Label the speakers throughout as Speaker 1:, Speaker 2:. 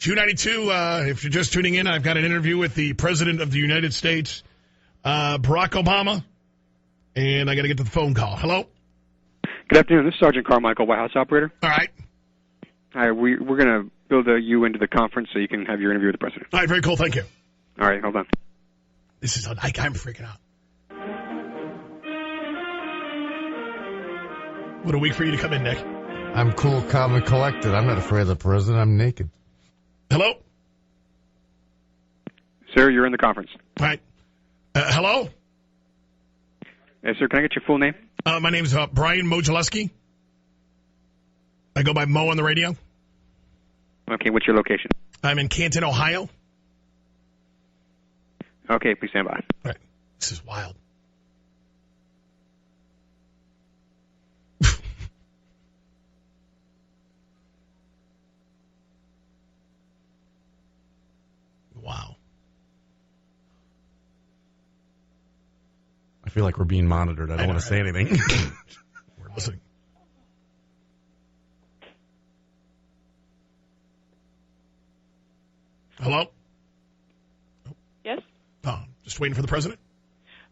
Speaker 1: Q92, if you're just tuning in, I've got an interview with the President of the United States, Barack Obama, and I got to get to the phone call. Hello?
Speaker 2: Good afternoon. This is Sergeant Carmichael, White House operator.
Speaker 1: All right.
Speaker 2: Hi, we're going to build you into the conference so you can have your interview with the President.
Speaker 1: All right, very cool. Thank you.
Speaker 2: All right, hold on.
Speaker 1: This is, I'm freaking out. What a week for you to come in, Nick.
Speaker 3: I'm cool, calm, and collected. I'm not afraid of the president. I'm naked.
Speaker 1: Hello?
Speaker 2: Sir, you're in the conference.
Speaker 1: All right. Hello?
Speaker 2: Yes, sir, can I get your full name?
Speaker 1: My name's Brian Mojileski. I go by Mo on the radio.
Speaker 2: Okay, what's your location?
Speaker 1: I'm in Canton, Ohio.
Speaker 2: Okay, please stand by.
Speaker 1: All right. This is wild. Wow.
Speaker 3: I feel like we're being monitored. I don't want to say anything.
Speaker 1: We're listening. Hello?
Speaker 4: Yes?
Speaker 1: Oh, just waiting for the president?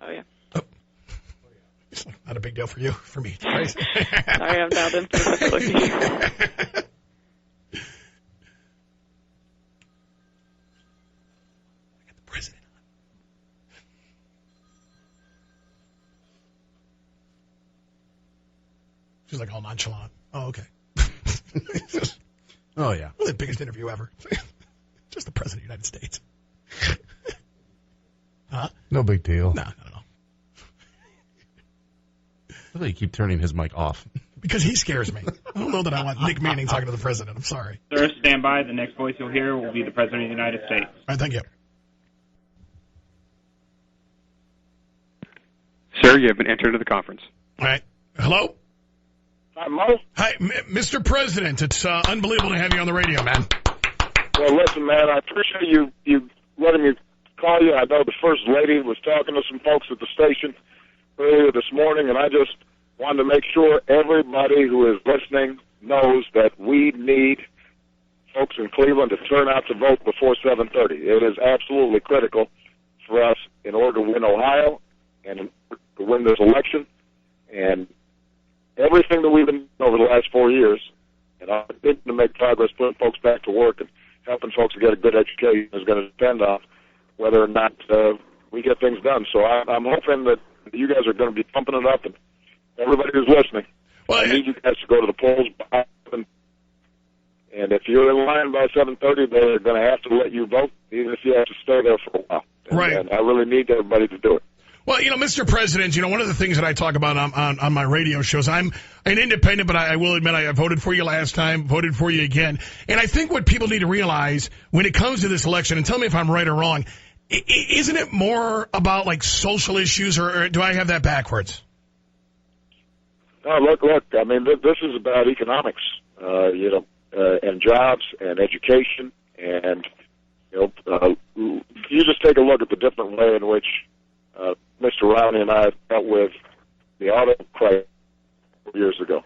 Speaker 4: Oh, yeah.
Speaker 1: Oh. It's not a big deal for you. For me, it's crazy.
Speaker 4: Sorry, I'm dialed in.
Speaker 1: She's like all nonchalant. Oh, okay.
Speaker 3: Oh, yeah.
Speaker 1: Well, the biggest interview ever. Just the President of the United States. Huh?
Speaker 3: No big deal.
Speaker 1: No, not at all.
Speaker 3: I think you keep turning his mic off.
Speaker 1: Because he scares me. I don't know that I want Nick Manning talking to the President. I'm sorry.
Speaker 5: Sir, stand by. The next voice you'll hear will be the President of the United States.
Speaker 1: All right, thank you.
Speaker 2: Sir, you have been entered to the conference.
Speaker 1: All right. Hello?
Speaker 6: Hi, Mo.
Speaker 1: Hi, Mr. President. It's unbelievable to have you on the radio, man.
Speaker 6: Well, listen, man, I appreciate you letting me call you. I know the First Lady was talking to some folks at the station earlier this morning, and I just wanted to make sure everybody who is listening knows that we need folks in Cleveland to turn out to vote before 7:30. It is absolutely critical for us in order to win Ohio and to win this election. And everything that we've been doing over the last 4 years, and I think to make progress putting folks back to work and helping folks to get a good education is going to depend on whether or not we get things done. So I'm hoping that you guys are going to be pumping it up, and everybody who's listening,
Speaker 1: well,
Speaker 6: I need you guys to go to the polls by 7, and if you're in line by 7:30, they're going to have to let you vote, even if you have to stay there for a while.
Speaker 1: Right.
Speaker 6: And I really need everybody to do it.
Speaker 1: Well, Mr. President, one of the things that I talk about on my radio shows, I'm an independent, but I will admit I voted for you last time, voted for you again. And I think what people need to realize when it comes to this election, and tell me if I'm right or wrong, isn't it more about like social issues, or do I have that backwards?
Speaker 6: No, look, I mean, this is about economics, and jobs and education. And, you just take a look at the different way in which Mr. Romney and I dealt with the auto crisis years ago.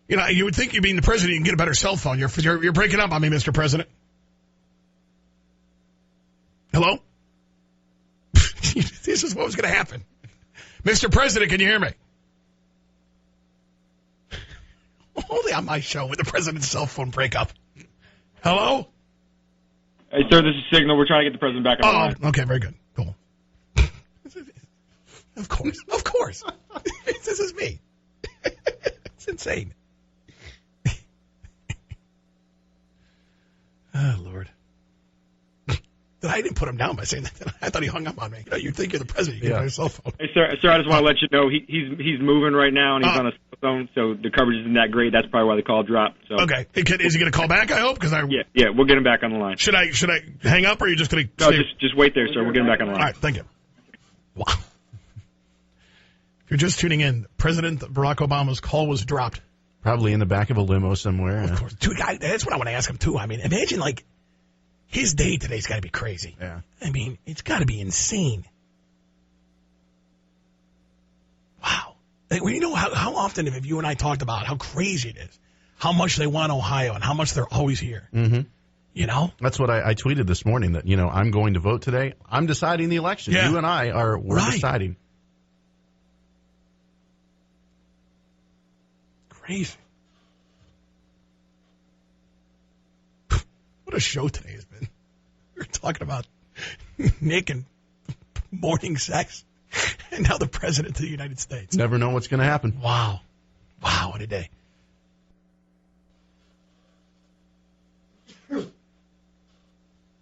Speaker 1: You would think you being the president, you can get a better cell phone. You're breaking up on me, Mr. President. Hello? This is what was going to happen. Mr. President, can you hear me? Only on my show with the president's cell phone breakup. Hello?
Speaker 5: Hey, sir, this is Signal. We're trying to get the president back on the line.
Speaker 1: Okay, very good. Cool. Of course. This is me. It's insane. Oh, Lord. I didn't put him down by saying that. I thought he hung up on me. You'd think you're the president. You get on your cell phone.
Speaker 5: Hey, sir, I just want to let you know he's moving right now, and he's on a cell phone, so the coverage isn't that great. That's probably why the call dropped. So.
Speaker 1: Okay. Is he going to call back, I hope?
Speaker 5: Yeah, we'll get him back on the line.
Speaker 1: Should I hang up, or are you just going to...
Speaker 5: No, just wait there, sir. We'll get him back on the line.
Speaker 1: All right, thank you. Wow. If you're just tuning in, President Barack Obama's call was dropped.
Speaker 3: Probably in the back of a limo somewhere.
Speaker 1: Of course. Dude, that's what I want to ask him, too. I mean, imagine, his day today's got to be crazy.
Speaker 3: Yeah.
Speaker 1: I mean, it's got to be insane. Wow. How often have you and I talked about how crazy it is, how much they want Ohio, and how much they're always here.
Speaker 3: Mm-hmm.
Speaker 1: You know?
Speaker 7: That's what I tweeted this morning, that, I'm going to vote today. I'm deciding the election.
Speaker 1: Yeah.
Speaker 7: You and we're
Speaker 1: Right.
Speaker 7: deciding.
Speaker 1: Crazy. What a show today has been. We're talking about Nick and morning sex, and now the President of the United States.
Speaker 7: Never know what's going to happen.
Speaker 1: Wow. Wow, what a day.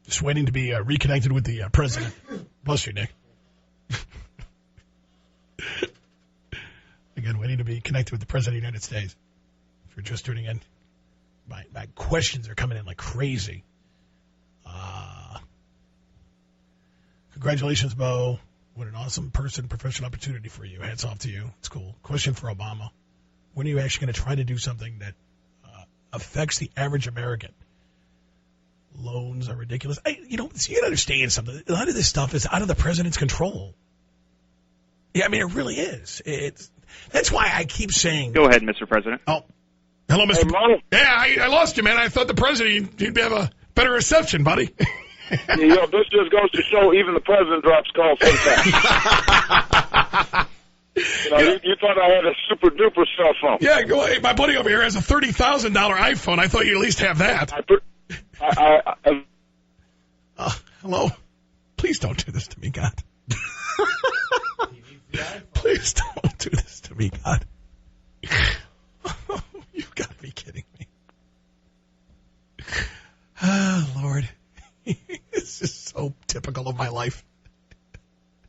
Speaker 1: Just waiting to be reconnected with the President. Bless you, Nick. Again, waiting to be connected with the President of the United States. If you're just tuning in, my questions are coming in like crazy. Congratulations, Bo. What an awesome person, professional opportunity for you. Hats off to you. It's cool. Question for Obama. When are you actually going to try to do something that affects the average American? Loans are ridiculous. You got to understand something. A lot of this stuff is out of the president's control. Yeah, I mean, it really is. That's why I keep saying.
Speaker 2: Go ahead, Mr. President.
Speaker 1: Oh, hello, Mr.
Speaker 6: Hey, Mo.
Speaker 1: Yeah, I lost you, man. I thought the president, you'd have a better reception, buddy.
Speaker 6: This just goes to show even the president drops calls sometimes. You thought I had a super duper cell phone.
Speaker 1: Yeah, go ahead. My buddy over here has a $30,000 iPhone. I thought you'd at least have that. Hello? Please don't do this to me, God. Please don't do this to me, God. You've got to be kidding me. Ah, Lord. This is so typical of my life.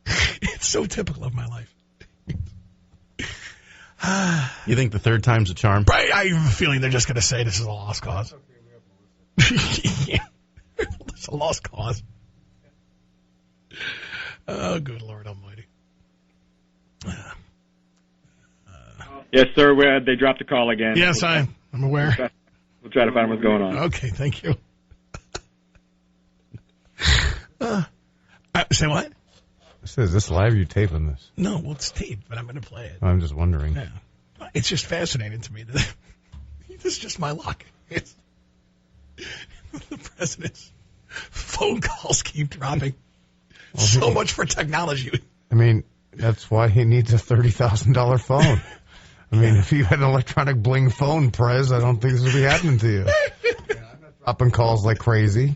Speaker 1: It's so typical of my life.
Speaker 7: You think the third time's a charm?
Speaker 1: Right, I have a feeling they're just going to say this is a lost cause. Yeah. It's a lost cause. Oh, good Lord Almighty.
Speaker 5: Yes, sir. They dropped the call again.
Speaker 1: Yes, I'm aware.
Speaker 5: We'll try to find what's going on.
Speaker 1: Okay, thank you. Say what?
Speaker 3: Is this live? You taping this?
Speaker 1: No, well, it's taped, but I'm going to play it.
Speaker 3: I'm just wondering.
Speaker 1: Yeah. It's just fascinating to me that this is just my luck. It's, the president's phone calls keep dropping. So much for technology.
Speaker 3: I mean, that's why he needs a $30,000 phone. I mean, if you had an electronic bling phone, Prez, I don't think this would be happening to you. I'm not dropping calls like crazy.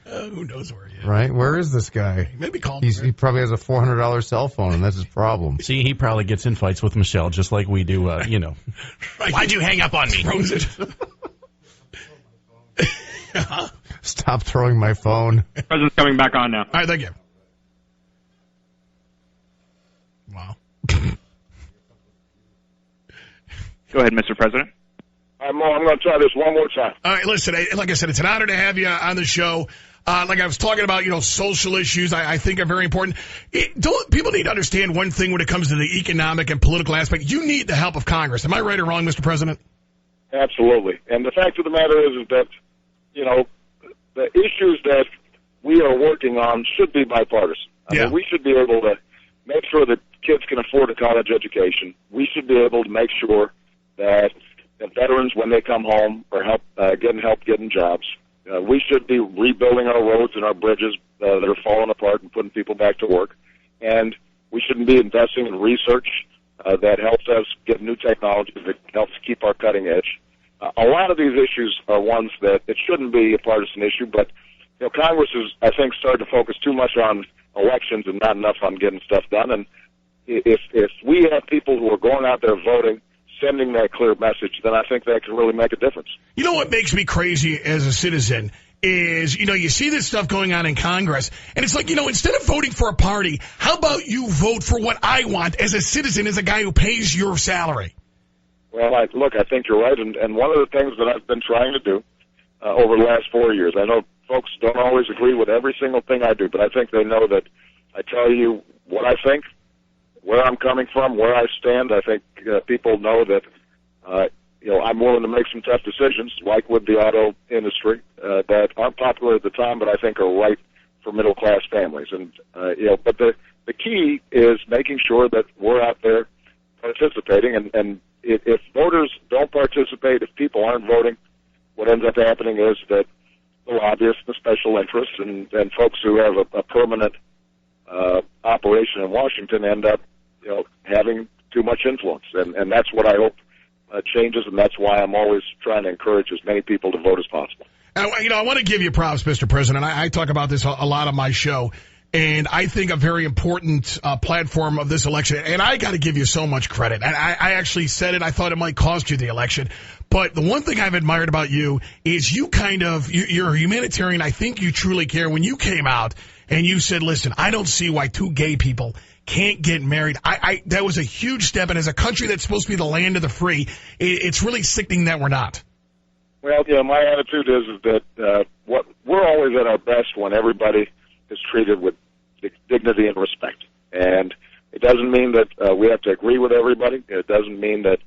Speaker 1: Who knows where he is?
Speaker 3: Right? Where is this guy?
Speaker 1: Maybe call
Speaker 3: He probably has a $400 cell phone, and that's his problem.
Speaker 7: See, he probably gets in fights with Michelle, just like we do,
Speaker 1: Right.
Speaker 7: Why'd you hang up on me?
Speaker 1: Throws it.
Speaker 3: Stop throwing my phone.
Speaker 5: President's coming back on now.
Speaker 1: All right, thank you. Wow.
Speaker 2: Go ahead, Mr. President.
Speaker 6: I'm going to try this one more time.
Speaker 1: All right, listen, like I said, it's an honor to have you on the show. Like I was talking about, social issues I think are very important. People need to understand one thing when it comes to the economic and political aspect. You need the help of Congress. Am I right or wrong, Mr. President?
Speaker 6: Absolutely. And the fact of the matter is that, the issues that we are working on should be bipartisan. I mean, we should be able to make sure that kids can afford a college education. We should be able to make sure that veterans, when they come home, are getting help getting jobs. We should be rebuilding our roads and our bridges that are falling apart and putting people back to work. And we shouldn't be investing in research that helps us get new technology that helps keep our cutting edge. A lot of these issues are ones that it shouldn't be a partisan issue, but Congress is, I think, starting to focus too much on elections and not enough on getting stuff done. And if we have people who are going out there voting, sending that clear message, then I think that can really make a difference.
Speaker 1: You know what makes me crazy as a citizen is, you see this stuff going on in Congress, and it's like, instead of voting for a party, how about you vote for what I want as a citizen, as a guy who pays your salary?
Speaker 6: Well, I think you're right, and one of the things that I've been trying to do over the last 4 years, I know folks don't always agree with every single thing I do, but I think they know that I tell you what I think, where I'm coming from, where I stand. I think people know that, I'm willing to make some tough decisions, like with the auto industry, that aren't popular at the time, but I think are right for middle-class families. And, but the key is making sure that we're out there participating, and if voters don't participate, if people aren't voting, what ends up happening is that the lobbyists, the special interests, and folks who have a permanent operation in Washington end up, having too much influence. And that's what I hope changes, and that's why I'm always trying to encourage as many people to vote as possible.
Speaker 1: I want to give you props, Mr. President. I talk about this a lot on my show, and I think a very important platform of this election, and I got to give you so much credit. And I actually said it. I thought it might cost you the election. But the one thing I've admired about you is you're a humanitarian. I think you truly care. When you came out and you said, listen, I don't see why two gay people can't get married. That was a huge step. And as a country that's supposed to be the land of the free, it's really sickening that we're not.
Speaker 6: Well, my attitude is that we're always at our best when everybody is treated with dignity and respect. And it doesn't mean that we have to agree with everybody. It doesn't mean that,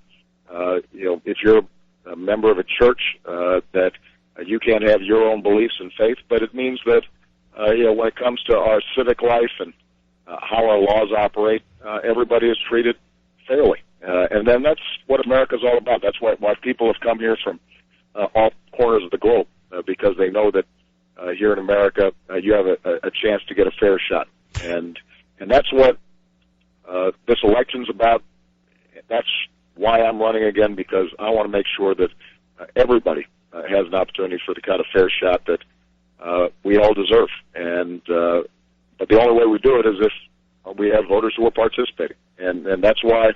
Speaker 6: if you're a member of a church, that you can't have your own beliefs and faith. But it means that, when it comes to our civic life and how our laws operate, everybody is treated fairly. And then that's what America's all about. That's why people have come here from all corners of the globe, because they know that here in America you have a chance to get a fair shot. And that's what this election's about. That's why I'm running again, because I want to make sure that everybody has an opportunity for the kind of fair shot that we all deserve. And but the only way we do it is if we have voters who are participating. And that's why,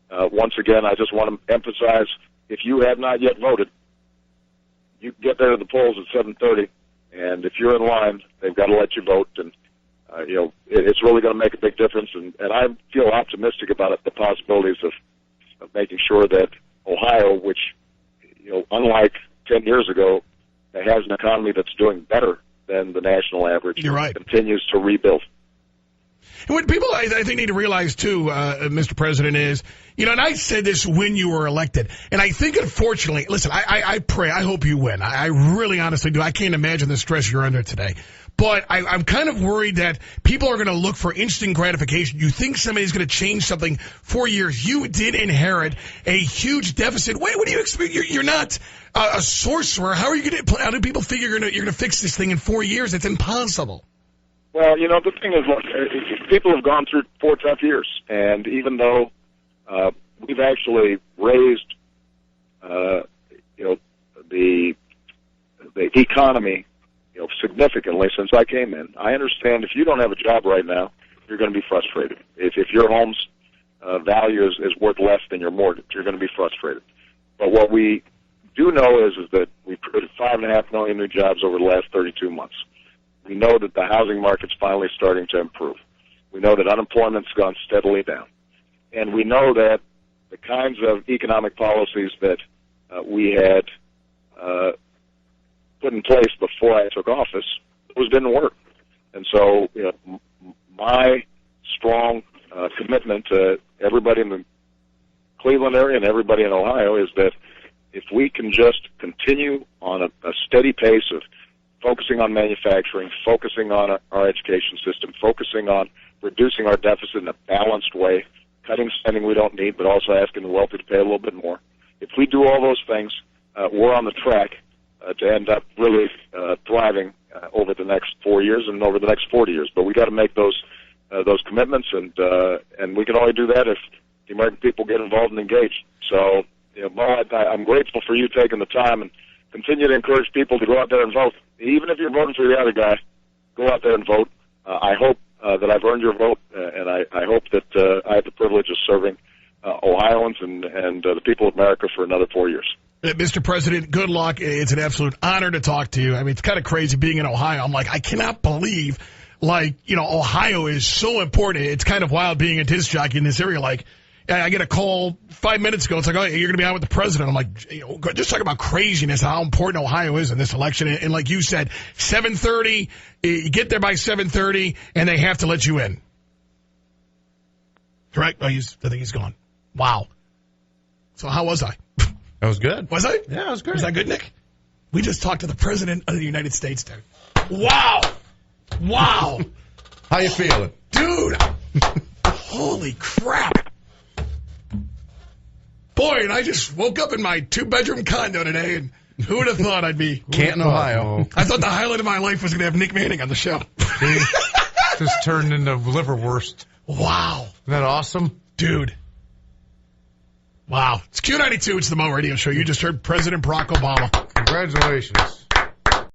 Speaker 6: once again, I just want to emphasize, if you have not yet voted, you can get there to the polls at 7:30, and if you're in line, they've got to let you vote. And it's really going to make a big difference. And I feel optimistic about the possibilities of making sure that Ohio, which, unlike 10 years ago, has an economy that's doing better than the national average,
Speaker 1: You're right,
Speaker 6: continues to rebuild.
Speaker 1: And what people, I think, need to realize, too, Mr. President, is, and I said this when you were elected, and I think, unfortunately, listen, I pray, I hope you win. I really honestly do. I can't imagine the stress you're under today. But I'm kind of worried that people are going to look for instant gratification. You think somebody's going to change something 4 years. You did inherit a huge deficit. Wait, what do you expect? You're not a sorcerer. How do people figure you're going to fix this thing in 4 years? It's impossible.
Speaker 6: Well, the thing is, look, people have gone through 4 tough years, and even though we've actually raised, the economy, significantly since I came in, I understand if you don't have a job right now, you're going to be frustrated. If your home's value is worth less than your mortgage, you're going to be frustrated. But what we do know is that we've created 5.5 million new jobs over the last 32 months. We know that the housing market's finally starting to improve. We know that unemployment's gone steadily down. And we know that the kinds of economic policies that we had put in place before I took office, those didn't work. And so my strong commitment to everybody in the Cleveland area and everybody in Ohio is that if we can just continue on a steady pace of focusing on manufacturing, focusing on our education system, focusing on reducing our deficit in a balanced way, cutting spending we don't need, but also asking the wealthy to pay a little bit more. If we do all those things, we're on the track to end up really thriving over the next 4 years and over the next 40 years. But we got to make those commitments, and we can only do that if the American people get involved and engaged. So, Mo, I'm grateful for you taking the time and continue to encourage people to go out there and vote. Even if you're voting for the other guy, go out there and vote. I hope that I've earned your vote, and I hope that I have the privilege of serving Ohioans and the people of America for another 4 years.
Speaker 1: Mr. President, good luck. It's an absolute honor to talk to you. I mean, it's kind of crazy being in Ohio. I'm like, I cannot believe, Ohio is so important. It's kind of wild being a disc jockey in this area. Like, I get a call 5 minutes ago. It's like, oh, you're going to be on with the president. I'm like, just talk about craziness, how important Ohio is in this election. And like you said, 7:30, you get there by 7:30, and they have to let you in. Correct? Oh, I think he's gone. Wow. So how was I?
Speaker 7: That was good.
Speaker 1: Was I?
Speaker 7: Yeah, it was good.
Speaker 1: Was that good, Nick? We just talked to the president of the United States, dude. Wow. Wow.
Speaker 7: How you feeling?
Speaker 1: Dude. Holy crap. Boy, and I just woke up in my 2-bedroom condo today, and Who would have thought I'd be?
Speaker 7: Canton, Ohio.
Speaker 1: I thought the highlight of my life was going to have Nick Manning on the show.
Speaker 3: See? Just turned into liverwurst.
Speaker 1: Wow.
Speaker 3: Isn't that awesome?
Speaker 1: Dude. Wow. It's Q92. It's the Mo Radio Show. You just heard President Barack Obama.
Speaker 3: Congratulations.